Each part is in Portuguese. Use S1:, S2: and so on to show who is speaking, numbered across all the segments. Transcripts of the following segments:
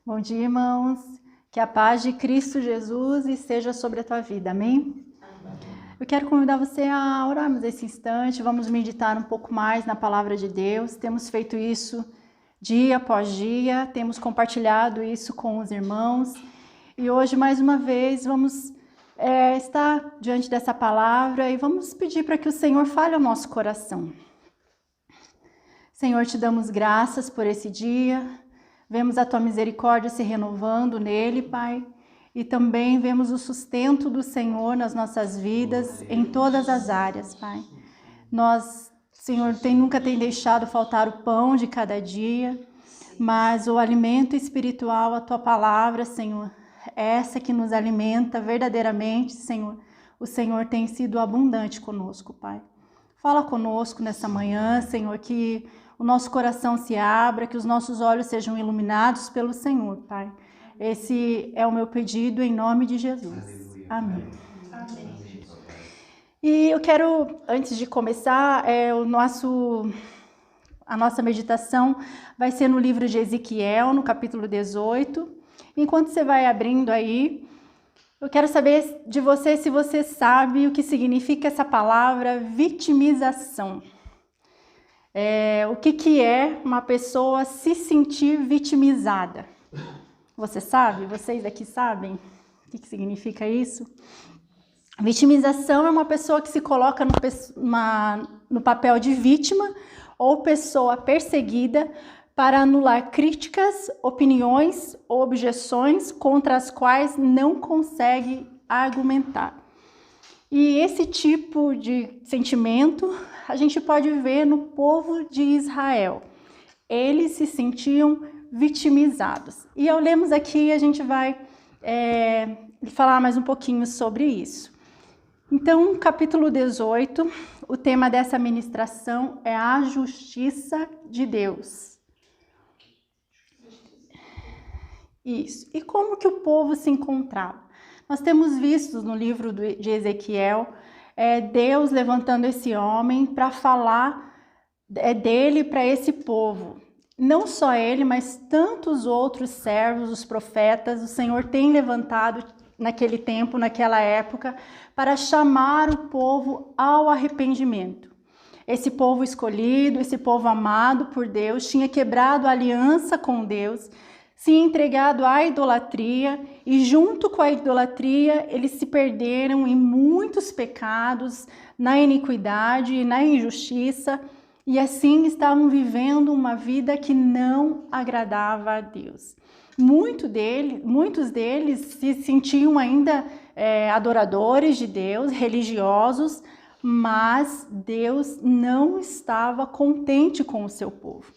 S1: Bom dia, irmãos. Que a paz de Cristo Jesus esteja sobre a tua vida, amém? Eu quero convidar você a orarmos esse instante, vamos meditar um pouco mais na palavra de Deus. Temos feito isso dia após dia, temos compartilhado isso com os irmãos. E hoje, mais uma vez, vamos estar diante dessa palavra e vamos pedir para que o Senhor fale ao nosso coração. Senhor, te damos graças por esse dia. Vemos a tua misericórdia se renovando nele, Pai. E também vemos o sustento do Senhor nas nossas vidas, em todas as áreas, Pai. Nós, Senhor, nunca tem deixado faltar o pão de cada dia, mas o alimento espiritual, a tua palavra, Senhor, é essa que nos alimenta verdadeiramente, Senhor. O Senhor tem sido abundante conosco, Pai. Fala conosco nessa manhã, Senhor, que o nosso coração se abra, que os nossos olhos sejam iluminados pelo Senhor, Pai. Esse é o meu pedido em nome de Jesus. Amém. Amém. E eu quero, antes de começar, a nossa meditação vai ser no livro de Ezequiel, no capítulo 18. Enquanto você vai abrindo aí, eu quero saber de você se você sabe o que significa essa palavra vitimização. O que é uma pessoa se sentir vitimizada? Você sabe? Vocês aqui sabem o que significa isso? Vitimização é uma pessoa que se coloca no papel de vítima ou pessoa perseguida para anular críticas, opiniões ou objeções contra as quais não consegue argumentar. E esse tipo de sentimento a gente pode ver no povo de Israel. Eles se sentiam vitimizados. E ao lermos aqui, a gente vai falar mais um pouquinho sobre isso. Então, capítulo 18, o tema dessa ministração é a justiça de Deus. Isso. E como que o povo se encontrava? Nós temos visto no livro de Ezequiel, Deus levantando esse homem para falar dele para esse povo. Não só ele, mas tantos outros servos, os profetas, o Senhor tem levantado naquele tempo, naquela época, para chamar o povo ao arrependimento. Esse povo escolhido, esse povo amado por Deus, tinha quebrado a aliança com Deus, se entregado à idolatria e junto com a idolatria eles se perderam em muitos pecados, na iniquidade e na injustiça e assim estavam vivendo uma vida que não agradava a Deus. Muitos deles se sentiam ainda adoradores de Deus, religiosos, mas Deus não estava contente com o seu povo.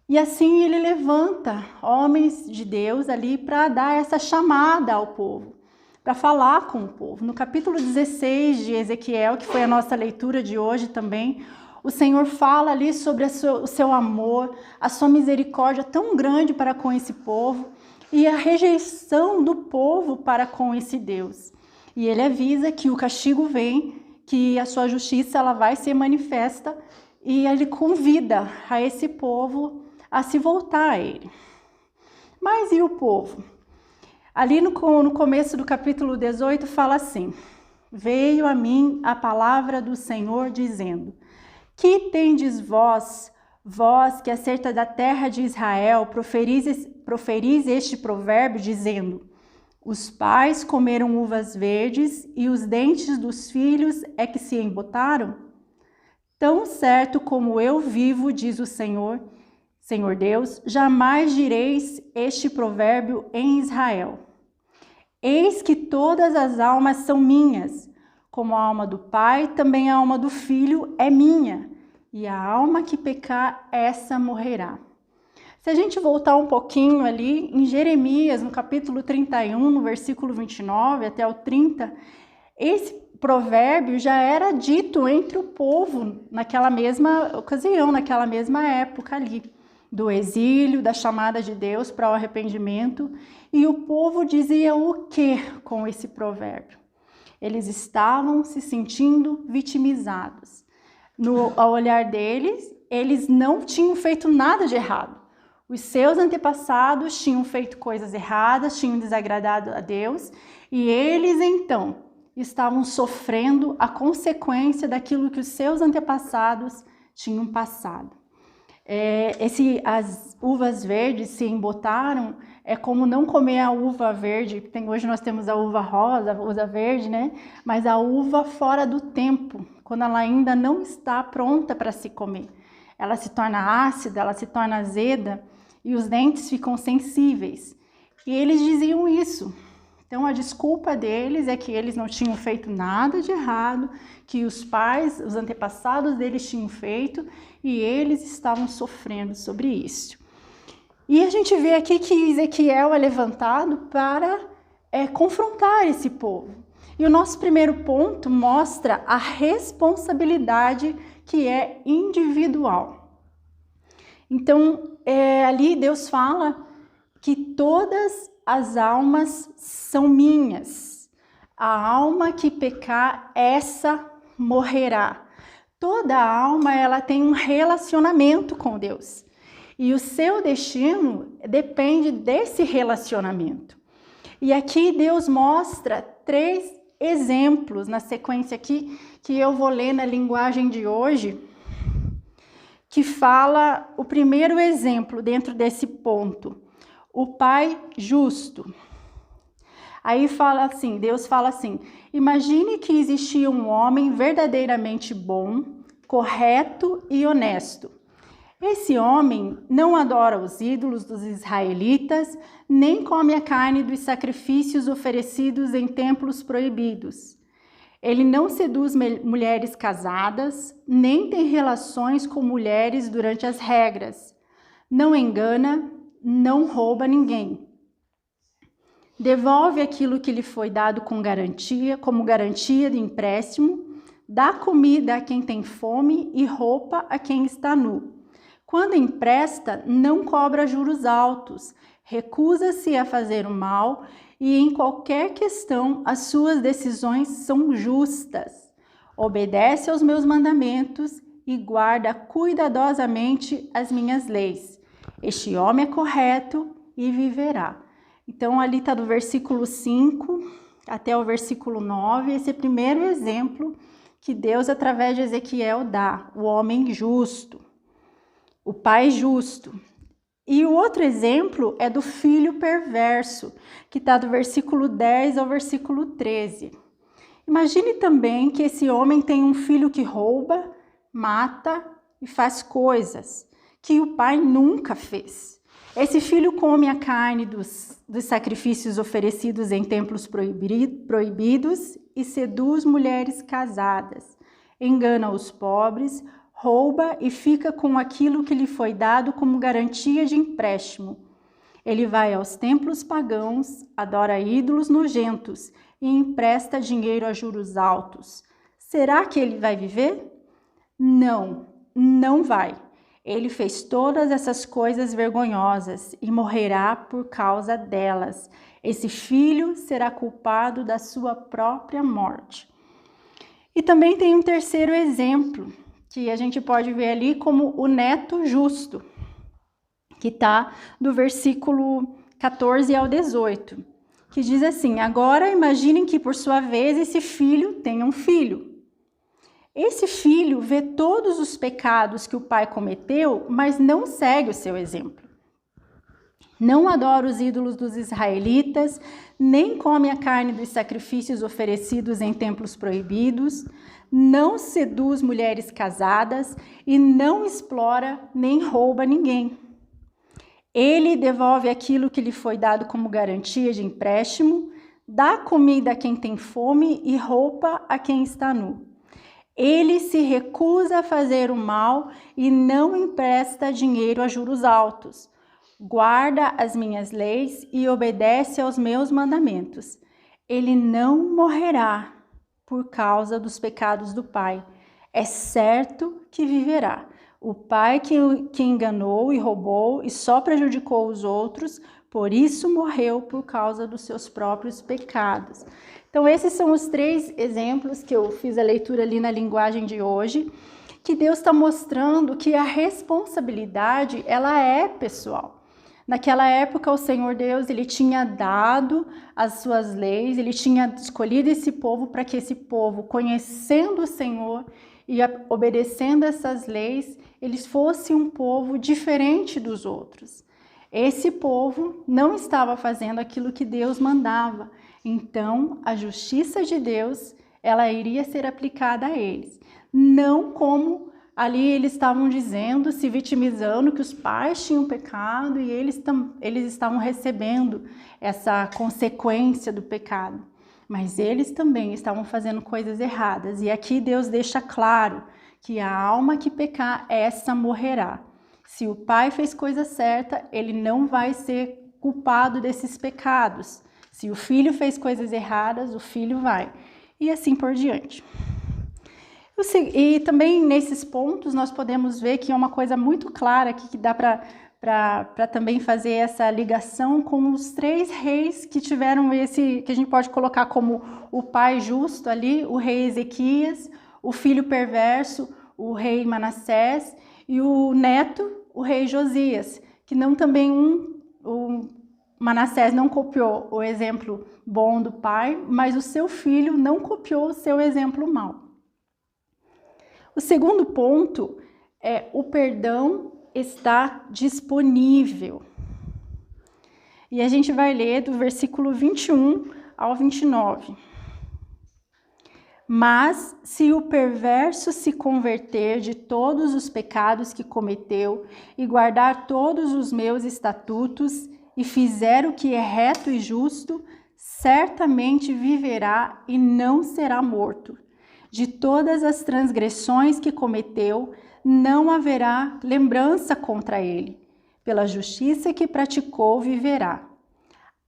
S1: E assim ele levanta homens de Deus ali para dar essa chamada ao povo, para falar com o povo. No capítulo 16 de Ezequiel, que foi a nossa leitura de hoje também, o Senhor fala ali sobre o seu amor, a sua misericórdia tão grande para com esse povo e a rejeição do povo para com esse Deus. E ele avisa que o castigo vem, que a sua justiça ela vai ser manifesta e ele convida a esse povo a se voltar a ele. Mas e o povo? Ali no começo do capítulo 18 fala assim: veio a mim a palavra do Senhor dizendo: que tendes vós que acerca da terra de Israel, proferis este provérbio dizendo: os pais comeram uvas verdes e os dentes dos filhos é que se embotaram? Tão certo como eu vivo, diz o Senhor Deus, jamais direis este provérbio em Israel. Eis que todas as almas são minhas, como a alma do pai, também a alma do filho é minha, e a alma que pecar, essa morrerá. Se a gente voltar um pouquinho ali, em Jeremias, no capítulo 31, no versículo 29 até o 30, esse provérbio já era dito entre o povo naquela mesma ocasião, naquela mesma época ali, do exílio, da chamada de Deus para o arrependimento. E o povo dizia o que com esse provérbio? Eles estavam se sentindo vitimizados. Ao olhar deles, eles não tinham feito nada de errado. Os seus antepassados tinham feito coisas erradas, tinham desagradado a Deus, e eles então estavam sofrendo a consequência daquilo que os seus antepassados tinham passado. As uvas verdes se embotaram, é como não comer a uva verde. Hoje nós temos a uva rosa, a uva verde, né? Mas a uva fora do tempo, quando ela ainda não está pronta para se comer. Ela se torna ácida, ela se torna azeda e os dentes ficam sensíveis. E eles diziam isso. Então a desculpa deles é que eles não tinham feito nada de errado, que os pais, os antepassados deles tinham feito e eles estavam sofrendo sobre isso. E a gente vê aqui que Ezequiel é levantado para confrontar esse povo. E o nosso primeiro ponto mostra a responsabilidade que é individual. Então, ali Deus fala que todas as almas são minhas. A alma que pecar, essa morrerá. Toda alma, ela tem um relacionamento com Deus. E o seu destino depende desse relacionamento. E aqui Deus mostra 3 exemplos na sequência aqui, que eu vou ler na linguagem de hoje, que fala o primeiro exemplo dentro desse ponto. O pai justo. Aí Deus fala assim, imagine que existia um homem verdadeiramente bom, correto e honesto. Esse homem não adora os ídolos dos israelitas, nem come a carne dos sacrifícios oferecidos em templos proibidos. Ele não seduz mulheres casadas, nem tem relações com mulheres durante as regras. Não engana, não rouba ninguém. Devolve aquilo que lhe foi dado como garantia de empréstimo, dá comida a quem tem fome e roupa a quem está nu. Quando empresta, não cobra juros altos, recusa-se a fazer o mal e em qualquer questão as suas decisões são justas. Obedece aos meus mandamentos e guarda cuidadosamente as minhas leis. Este homem é correto e viverá. Então, ali está do versículo 5 até o versículo 9, esse primeiro exemplo que Deus, através de Ezequiel, dá, o homem justo, o pai justo. E o outro exemplo é do filho perverso, que está do versículo 10 ao versículo 13. Imagine também que esse homem tem um filho que rouba, mata e faz coisas que o pai nunca fez. Esse filho come a carne dos sacrifícios oferecidos em templos proibidos e seduz mulheres casadas, engana os pobres, rouba e fica com aquilo que lhe foi dado como garantia de empréstimo. Ele vai aos templos pagãos, adora ídolos nojentos e empresta dinheiro a juros altos. Será que ele vai viver? Não, não vai. Ele fez todas essas coisas vergonhosas e morrerá por causa delas. Esse filho será culpado da sua própria morte. E também tem um terceiro exemplo, que a gente pode ver ali como o neto justo, que está do versículo 14 ao 18, que diz assim, agora imaginem que por sua vez esse filho tenha um filho. Esse filho vê todos os pecados que o pai cometeu, mas não segue o seu exemplo. Não adora os ídolos dos israelitas, nem come a carne dos sacrifícios oferecidos em templos proibidos, não seduz mulheres casadas e não explora nem rouba ninguém. Ele devolve aquilo que lhe foi dado como garantia de empréstimo, dá comida a quem tem fome e roupa a quem está nu. Ele se recusa a fazer o mal e não empresta dinheiro a juros altos. Guarda as minhas leis e obedece aos meus mandamentos. Ele não morrerá por causa dos pecados do pai. É certo que viverá. O pai que enganou e roubou e só prejudicou os outros, por isso morreu por causa dos seus próprios pecados. Então, esses são os 3 exemplos que eu fiz a leitura ali na linguagem de hoje, que Deus está mostrando que a responsabilidade, ela é pessoal. Naquela época, o Senhor Deus, ele tinha dado as suas leis, ele tinha escolhido esse povo para que esse povo, conhecendo o Senhor e obedecendo essas leis, eles fossem um povo diferente dos outros. Esse povo não estava fazendo aquilo que Deus mandava, então a justiça de Deus, ela iria ser aplicada a eles. Não como ali eles estavam dizendo, se vitimizando, que os pais tinham pecado e eles estavam recebendo essa consequência do pecado. Mas eles também estavam fazendo coisas erradas. E aqui Deus deixa claro que a alma que pecar, essa morrerá. Se o pai fez coisa certa, ele não vai ser culpado desses pecados. Se o filho fez coisas erradas, o filho vai. E assim por diante. E também nesses pontos nós podemos ver que é uma coisa muito clara aqui que dá para também fazer essa ligação com os 3 reis que tiveram esse, que a gente pode colocar como o pai justo ali, o rei Ezequias, o filho perverso, o rei Manassés, e o neto, o rei Josias, que não também o Manassés não copiou o exemplo bom do pai, mas o seu filho não copiou o seu exemplo mau. O segundo ponto é o perdão está disponível. E a gente vai ler do versículo 21 ao 29. Mas se o perverso se converter de todos os pecados que cometeu e guardar todos os meus estatutos e fizer o que é reto e justo, certamente viverá e não será morto. De todas as transgressões que cometeu, não haverá lembrança contra ele. Pela justiça que praticou, viverá.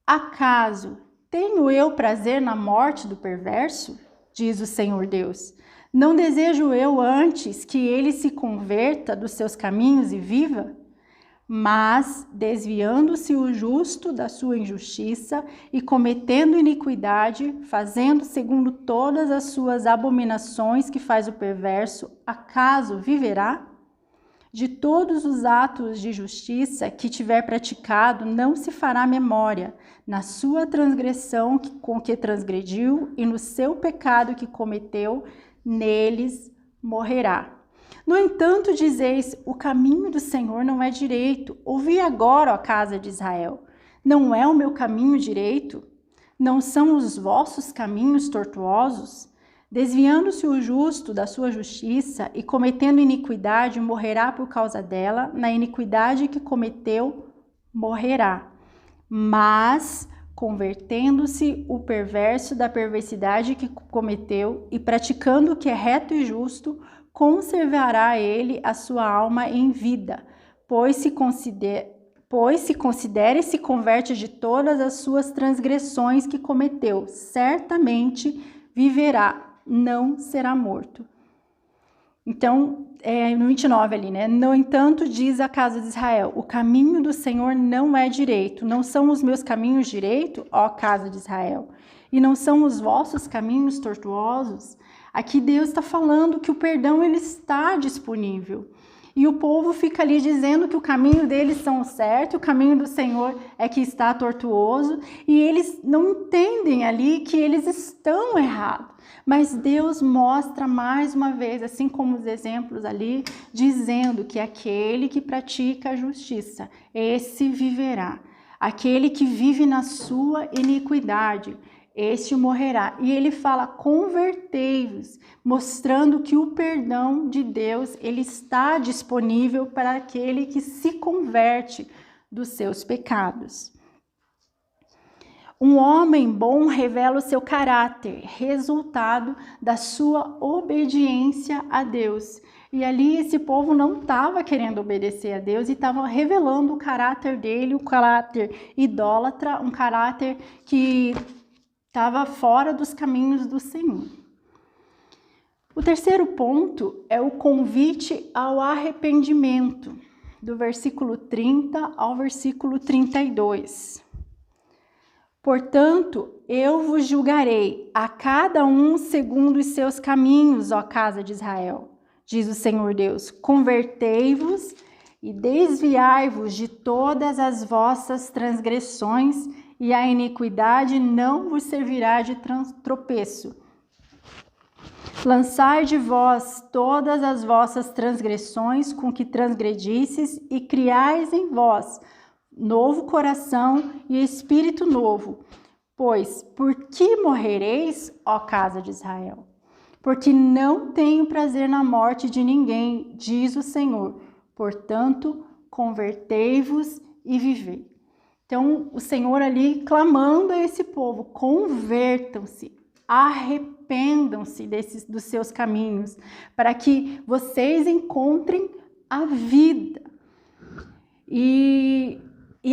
S1: Acaso tenho eu prazer na morte do perverso? Diz o Senhor Deus. Não desejo eu antes que ele se converta dos seus caminhos e viva? Mas, desviando-se o justo da sua injustiça e cometendo iniquidade, fazendo segundo todas as suas abominações que faz o perverso, acaso viverá? De todos os atos de justiça que tiver praticado, não se fará memória, na sua transgressão com que transgrediu e no seu pecado que cometeu, neles morrerá. No entanto, dizeis, o caminho do Senhor não é direito. Ouvi agora, ó casa de Israel. Não é o meu caminho direito? Não são os vossos caminhos tortuosos? Desviando-se o justo da sua justiça e cometendo iniquidade, morrerá por causa dela. Na iniquidade que cometeu, morrerá. Mas, convertendo-se o perverso da perversidade que cometeu e praticando o que é reto e justo, conservará ele a sua alma em vida, pois se considera e se converte de todas as suas transgressões que cometeu, certamente viverá, não será morto. Então, no 29 ali, né? No entanto, diz a casa de Israel, o caminho do Senhor não é direito, não são os meus caminhos direito, ó casa de Israel, e não são os vossos caminhos tortuosos. Aqui Deus está falando que o perdão ele está disponível. E o povo fica ali dizendo que o caminho deles são certo, o caminho do Senhor é que está tortuoso, e eles não entendem ali que eles estão errados. Mas Deus mostra mais uma vez, assim como os exemplos ali, dizendo que aquele que pratica a justiça, esse viverá. Aquele que vive na sua iniquidade, este morrerá. E ele fala, convertei-vos, mostrando que o perdão de Deus, ele está disponível para aquele que se converte dos seus pecados. Um homem bom revela o seu caráter, resultado da sua obediência a Deus. E ali esse povo não estava querendo obedecer a Deus e estava revelando o caráter dele, o caráter idólatra, um caráter que estava fora dos caminhos do Senhor. O terceiro ponto é o convite ao arrependimento, do versículo 30 ao versículo 32. Portanto, eu vos julgarei a cada um segundo os seus caminhos, ó casa de Israel, diz o Senhor Deus. Convertei-vos e desviai-vos de todas as vossas transgressões, e a iniquidade não vos servirá de tropeço. Lançai de vós todas as vossas transgressões com que transgredisses, e criais em vós novo coração e espírito novo. Pois, por que morrereis, ó casa de Israel? Porque não tenho prazer na morte de ninguém, diz o Senhor. Portanto, convertei-vos e vivei. Então, o Senhor ali clamando a esse povo, convertam-se, arrependam-se dos seus caminhos, para que vocês encontrem a vida. E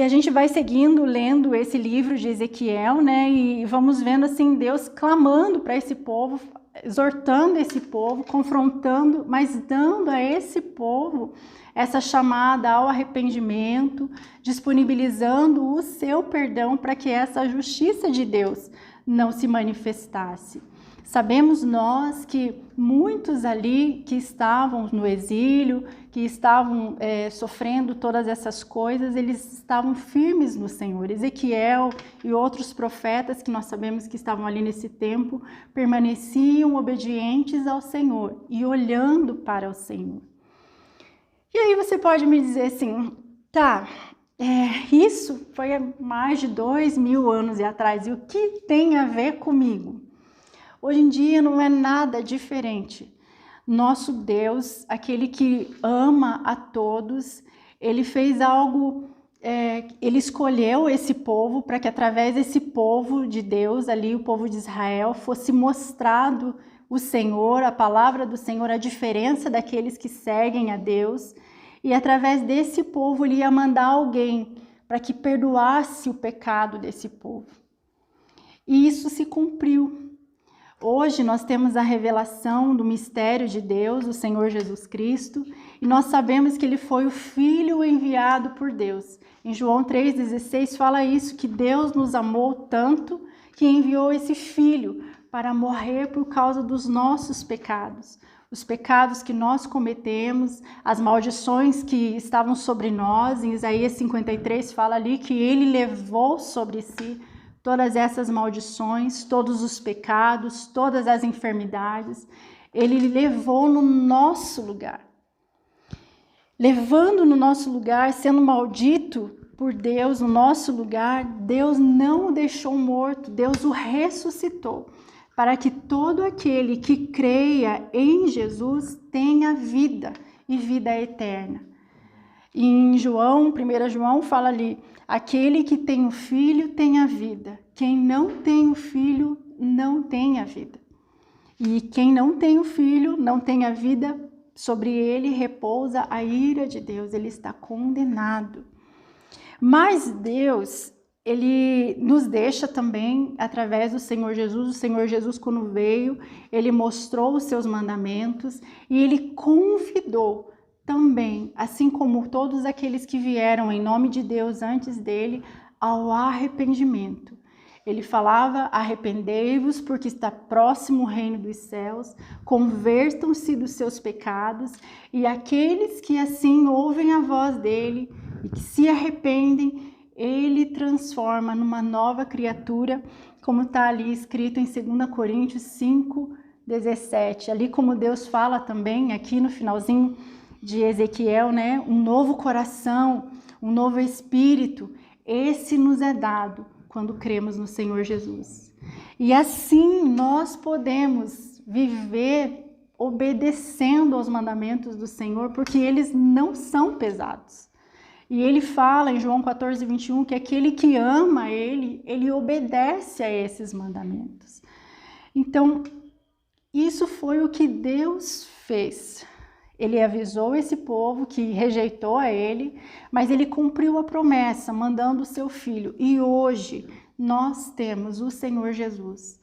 S1: a gente vai seguindo, lendo esse livro de Ezequiel, né? E vamos vendo assim Deus clamando para esse povo, exortando esse povo, confrontando, mas dando a esse povo essa chamada ao arrependimento, disponibilizando o seu perdão para que essa justiça de Deus não se manifestasse. Sabemos nós que muitos ali que estavam no exílio, que estavam sofrendo todas essas coisas, eles estavam firmes no Senhor. Ezequiel e outros profetas que nós sabemos que estavam ali nesse tempo, permaneciam obedientes ao Senhor e olhando para o Senhor. E aí você pode me dizer assim, tá, isso foi há mais de 2000 anos atrás, e o que tem a ver comigo? Hoje em dia não é nada diferente. Nosso Deus, aquele que ama a todos, ele fez algo, ele escolheu esse povo para que através desse povo de Deus, ali o povo de Israel, fosse mostrado o Senhor, a palavra do Senhor, a diferença daqueles que seguem a Deus. E através desse povo ele ia mandar alguém para que perdoasse o pecado desse povo. E isso se cumpriu. Hoje nós temos a revelação do mistério de Deus, o Senhor Jesus Cristo, e nós sabemos que ele foi o Filho enviado por Deus. Em João 3,16 fala isso, que Deus nos amou tanto que enviou esse Filho para morrer por causa dos nossos pecados. Os pecados que nós cometemos, as maldições que estavam sobre nós. Em Isaías 53 fala ali que ele levou sobre si todas essas maldições, todos os pecados, todas as enfermidades, ele levou no nosso lugar. Levando no nosso lugar, sendo maldito por Deus no nosso lugar, Deus não o deixou morto, Deus o ressuscitou, para que todo aquele que creia em Jesus tenha vida e vida eterna. Em João, 1 João fala ali, aquele que tem o Filho tem a vida, quem não tem o Filho não tem a vida. E quem não tem o Filho não tem a vida, sobre ele repousa a ira de Deus, ele está condenado. Mas Deus, ele nos deixa também através do Senhor Jesus. O Senhor Jesus, quando veio, ele mostrou os seus mandamentos e ele convidou também, assim como todos aqueles que vieram em nome de Deus antes dele, ao arrependimento. Ele falava, arrependei-vos porque está próximo o reino dos céus, convertam-se dos seus pecados, e aqueles que assim ouvem a voz dele e que se arrependem, ele transforma numa nova criatura, como está ali escrito em 2 Coríntios 5:17. Ali como Deus fala também, aqui no finalzinho de Ezequiel, né? Um novo coração, um novo espírito, esse nos é dado quando cremos no Senhor Jesus. E assim nós podemos viver obedecendo aos mandamentos do Senhor, porque eles não são pesados. E ele fala em João 14:21 que aquele que ama ele obedece a esses mandamentos. Então, isso foi o que Deus fez. Ele avisou esse povo que rejeitou a ele, mas ele cumpriu a promessa, mandando o seu Filho. E hoje nós temos o Senhor Jesus.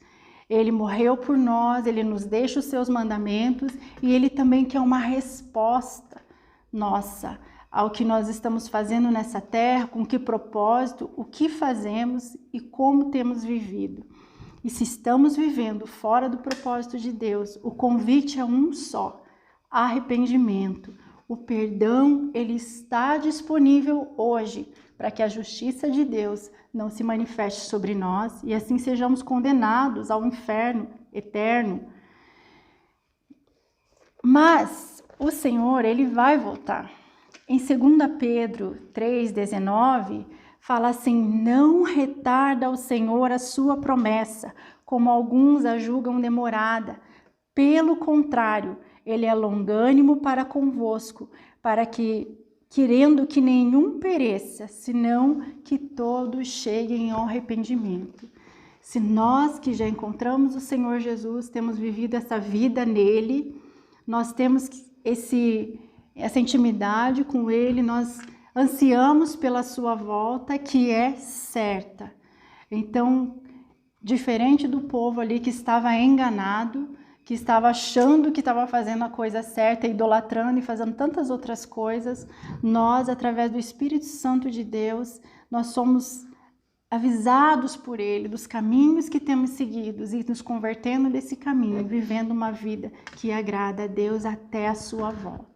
S1: Ele morreu por nós, ele nos deixa os seus mandamentos e ele também quer uma resposta nossa ao que nós estamos fazendo nessa terra, com que propósito, o que fazemos e como temos vivido. E se estamos vivendo fora do propósito de Deus, o convite é um só: arrependimento. O perdão, ele está disponível hoje para que a justiça de Deus não se manifeste sobre nós e assim sejamos condenados ao inferno eterno. Mas o Senhor, ele vai voltar. Em 2 Pedro 3,19, fala assim: não retarda o Senhor a sua promessa, como alguns a julgam demorada. Pelo contrário, ele é longânimo para convosco, para que, querendo que nenhum pereça, senão que todos cheguem ao arrependimento. Se nós que já encontramos o Senhor Jesus, temos vivido essa vida nele, nós temos essa intimidade com ele, nós ansiamos pela sua volta, que é certa. Então, diferente do povo ali que estava enganado, que estava achando que estava fazendo a coisa certa, idolatrando e fazendo tantas outras coisas, nós, através do Espírito Santo de Deus, nós somos avisados por ele dos caminhos que temos seguidos e nos convertendo desse caminho, vivendo uma vida que agrada a Deus até a sua volta.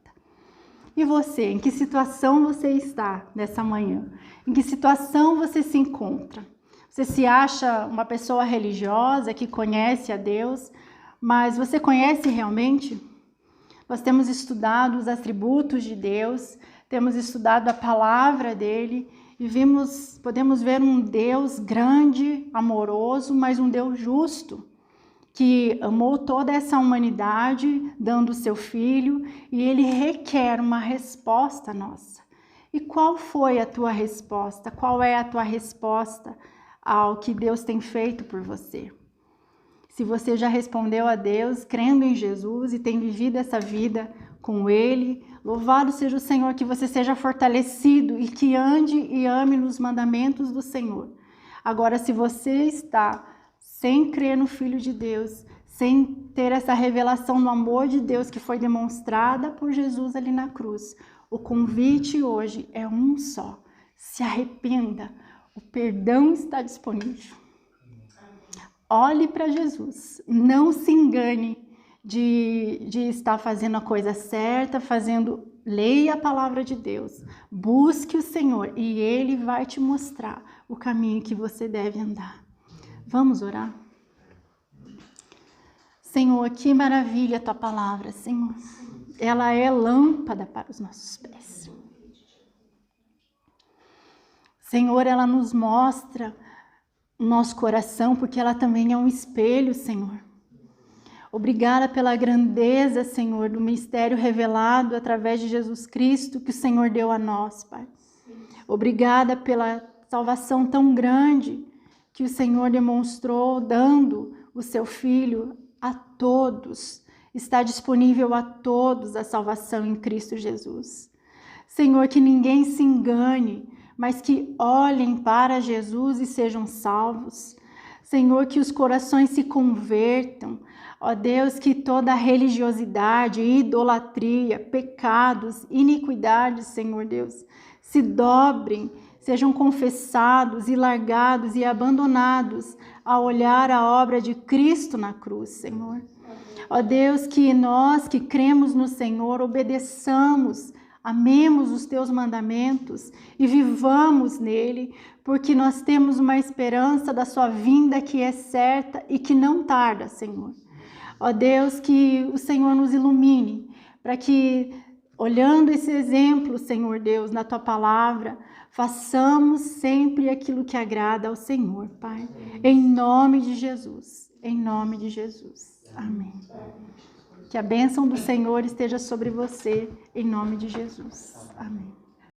S1: E você, em que situação você está nessa manhã? Em que situação você se encontra? Você se acha uma pessoa religiosa que conhece a Deus, mas você conhece realmente? Nós temos estudado os atributos de Deus, temos estudado a palavra dele e podemos ver um Deus grande, amoroso, mas um Deus justo, que amou toda essa humanidade, dando o seu Filho, e ele requer uma resposta nossa. E qual foi a tua resposta? Qual é a tua resposta ao que Deus tem feito por você? Se você já respondeu a Deus, crendo em Jesus e tem vivido essa vida com Ele, louvado seja o Senhor, que você seja fortalecido e que ande e ame nos mandamentos do Senhor. Agora, se você está sem crer no Filho de Deus, sem ter essa revelação do amor de Deus que foi demonstrada por Jesus ali na cruz, o convite hoje é um só: se arrependa, o perdão está disponível. Olhe para Jesus, não se engane de estar fazendo a coisa certa, leia a palavra de Deus, busque o Senhor e Ele vai te mostrar o caminho que você deve andar. Vamos orar? Senhor, que maravilha a tua palavra, Senhor. Ela é lâmpada para os nossos pés. Senhor, ela nos mostra o nosso coração, porque ela também é um espelho, Senhor. Obrigada pela grandeza, Senhor, do mistério revelado através de Jesus Cristo que o Senhor deu a nós, Pai. Obrigada pela salvação tão grande que o Senhor demonstrou dando o seu Filho a todos. Está disponível a todos a salvação em Cristo Jesus. Senhor, que ninguém se engane, mas que olhem para Jesus e sejam salvos. Senhor, que os corações se convertam. Ó Deus, que toda religiosidade, idolatria, pecados, iniquidades, Senhor Deus, se dobrem, sejam confessados e largados e abandonados a olhar a obra de Cristo na cruz, Senhor. Ó Deus, que nós que cremos no Senhor obedeçamos, amemos os teus mandamentos e vivamos nele, porque nós temos uma esperança da sua vinda que é certa e que não tarda, Senhor. Ó Deus, que o Senhor nos ilumine, para que, olhando esse exemplo, Senhor Deus, na tua palavra, façamos sempre aquilo que agrada ao Senhor, Pai. Em nome de Jesus, em nome de Jesus. Amém. Que a bênção do Senhor esteja sobre você, em nome de Jesus. Amém.